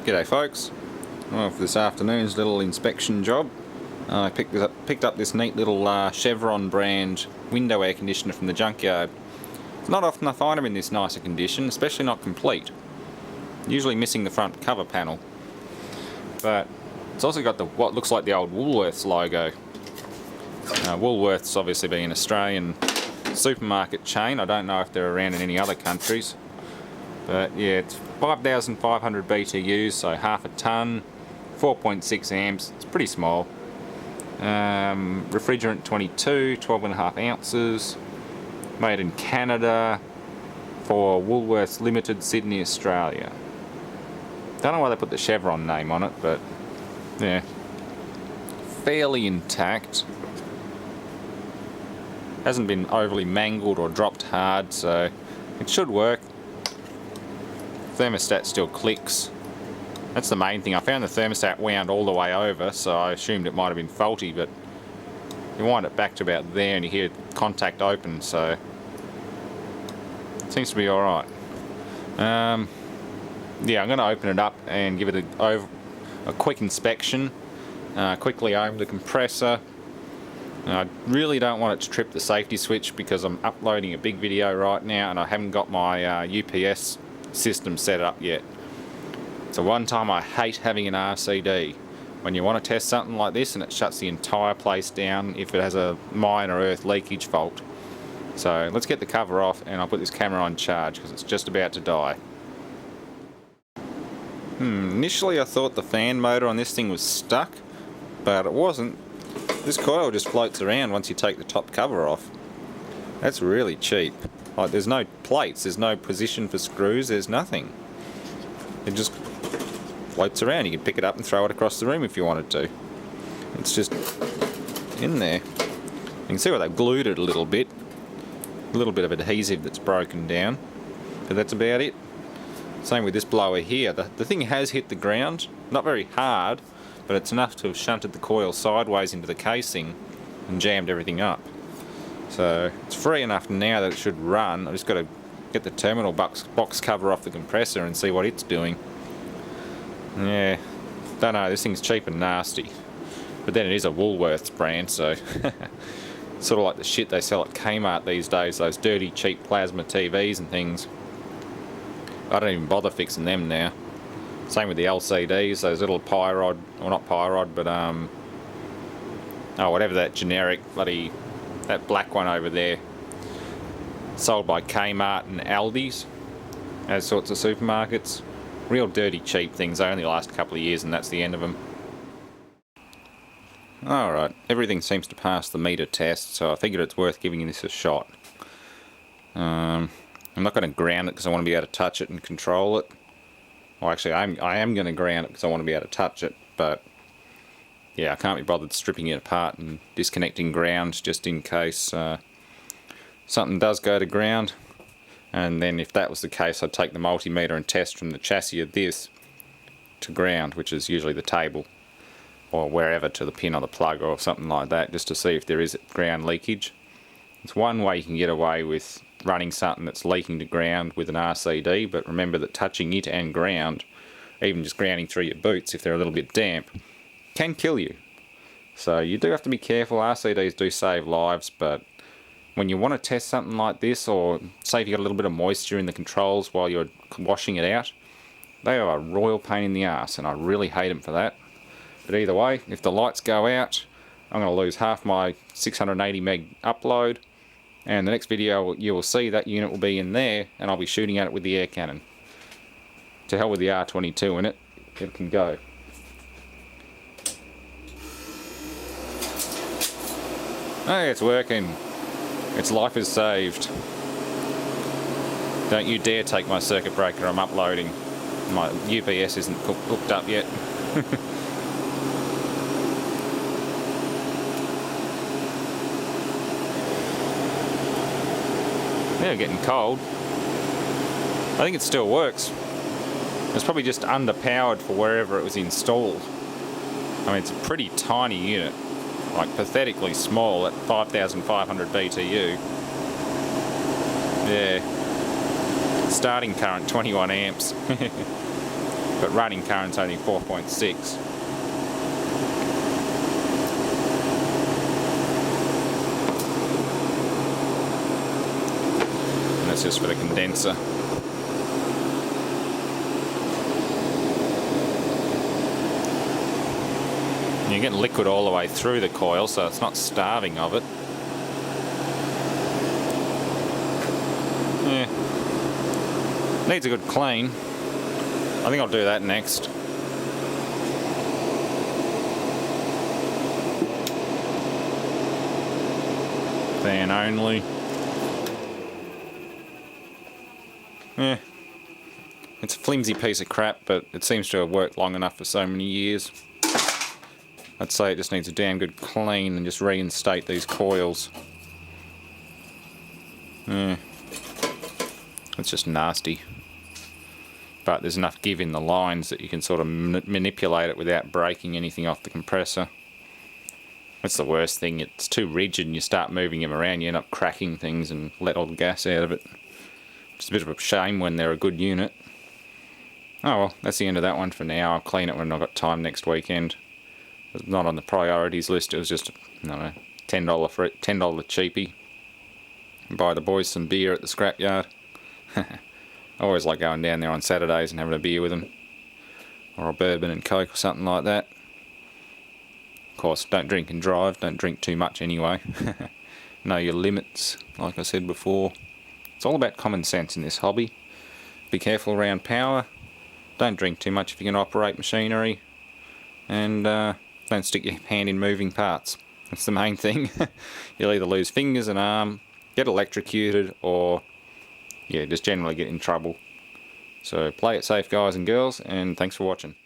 G'day folks. Well, for this afternoon's little inspection job, I picked up this neat little Chevron brand window air conditioner from the junkyard. It's not often I find them in this nicer condition, especially not complete. Usually missing the front cover panel. But it's also got what looks like the old Woolworths logo. Woolworths obviously being an Australian supermarket chain. I don't know if they're around in any other countries. But yeah, it's 5,500 BTUs, so half a tonne, 4.6 amps, it's pretty small. Refrigerant 22, 12.5 ounces, made in Canada for Woolworths Limited, Sydney, Australia. Don't know why they put the Chevron name on it, but yeah, fairly intact. Hasn't been overly mangled or dropped hard, so it should work. Thermostat still clicks. That's the main thing. I found the thermostat wound all the way over, so I assumed it might have been faulty, but you wind it back to about there and you hear contact open, so it seems to be alright. Yeah, I'm going to open it up and give it a quick inspection. Quickly open the compressor. I really don't want it to trip the safety switch because I'm uploading a big video right now and I haven't got my UPS system set up yet. So one time I hate having an RCD when you want to test something like this and it shuts the entire place down if it has a minor earth leakage fault. So let's get the cover off and I'll put this camera on charge because it's just about to die. Initially I thought the fan motor on this thing was stuck, but it wasn't. This coil just floats around once you take the top cover off. That's really cheap. Like, there's no plates, there's no position for screws, there's nothing. It just floats around. You can pick it up and throw it across the room if you wanted to. It's just in there. You can see where they've glued it a little bit. A little bit of adhesive that's broken down. But that's about it. Same with this blower here. The thing has hit the ground. Not very hard, but it's enough to have shunted the coil sideways into the casing and jammed everything up. So it's free enough now that it should run. I've just got to get the terminal box cover off the compressor and see what it's doing. Yeah, don't know, this thing's cheap and nasty. But then it is a Woolworths brand, so sort of like the shit they sell at Kmart these days, those dirty cheap plasma TVs and things. I don't even bother fixing them now. Same with the LCDs, those little Pyrod, well not Pyrod, but oh, whatever that generic bloody, that black one over there, sold by Kmart and Aldi's, those sorts of supermarkets. Real dirty cheap things. They only last a couple of years and that's the end of them. Alright, everything seems to pass the meter test, so I figured it's worth giving this a shot. I'm not going to ground it because I want to be able to touch it and control it. Well, actually I am going to ground it because I want to be able to touch it, but yeah, I can't be bothered stripping it apart and disconnecting ground just in case something does go to ground. And then if that was the case, I'd take the multimeter and test from the chassis of this to ground, which is usually the table, or wherever to the pin or the plug or something like that, just to see if there is ground leakage. It's one way you can get away with running something that's leaking to ground with an RCD, but remember that touching it and ground, even just grounding through your boots if they're a little bit damp, can kill you. So you do have to be careful. RCDs do save lives, but when you want to test something like this, or say if you've got a little bit of moisture in the controls while you're washing it out, they are a royal pain in the ass, and I really hate them for that. But either way, if the lights go out, I'm going to lose half my 680 meg upload, and the next video you will see that unit will be in there, and I'll be shooting at it with the air cannon. To hell with the R22 in it, it can go. Hey, it's working. Its life is saved. Don't you dare take my circuit breaker, I'm uploading. My UPS isn't hooked up yet. They're getting cold. I think it still works. It's probably just underpowered for wherever it was installed. I mean, it's a pretty tiny unit. Like pathetically small at 5,500 BTU. Yeah. Starting current 21 amps. but running current's only 4.6. And that's just for the condenser. You get liquid all the way through the coil, so it's not starving of it. Yeah. Needs a good clean. I think I'll do that next. Fan only. Yeah. It's a flimsy piece of crap, but it seems to have worked long enough for so many years. I'd say it just needs a damn good clean and just reinstate these coils. Yeah. It's just nasty. But there's enough give in the lines that you can sort of manipulate it without breaking anything off the compressor. That's the worst thing. It's too rigid and you start moving them around, you end up cracking things and let all the gas out of it. It's a bit of a shame when they're a good unit. Oh well, that's the end of that one for now. I'll clean it when I've got time next weekend. It's not on the priorities list. It was just, I don't know, $10 for it, $10 cheapie. Buy the boys some beer at the scrapyard. I always like going down there on Saturdays and having a beer with them, or a bourbon and coke or something like that. Of course, don't drink and drive. Don't drink too much anyway. Know your limits, like I said before. It's all about common sense in this hobby. Be careful around power. Don't drink too much if you can operate machinery. And don't stick your hand in moving parts. That's the main thing. You'll either lose fingers and arm, get electrocuted, or yeah, just generally get in trouble. So play it safe, guys and girls, and thanks for watching.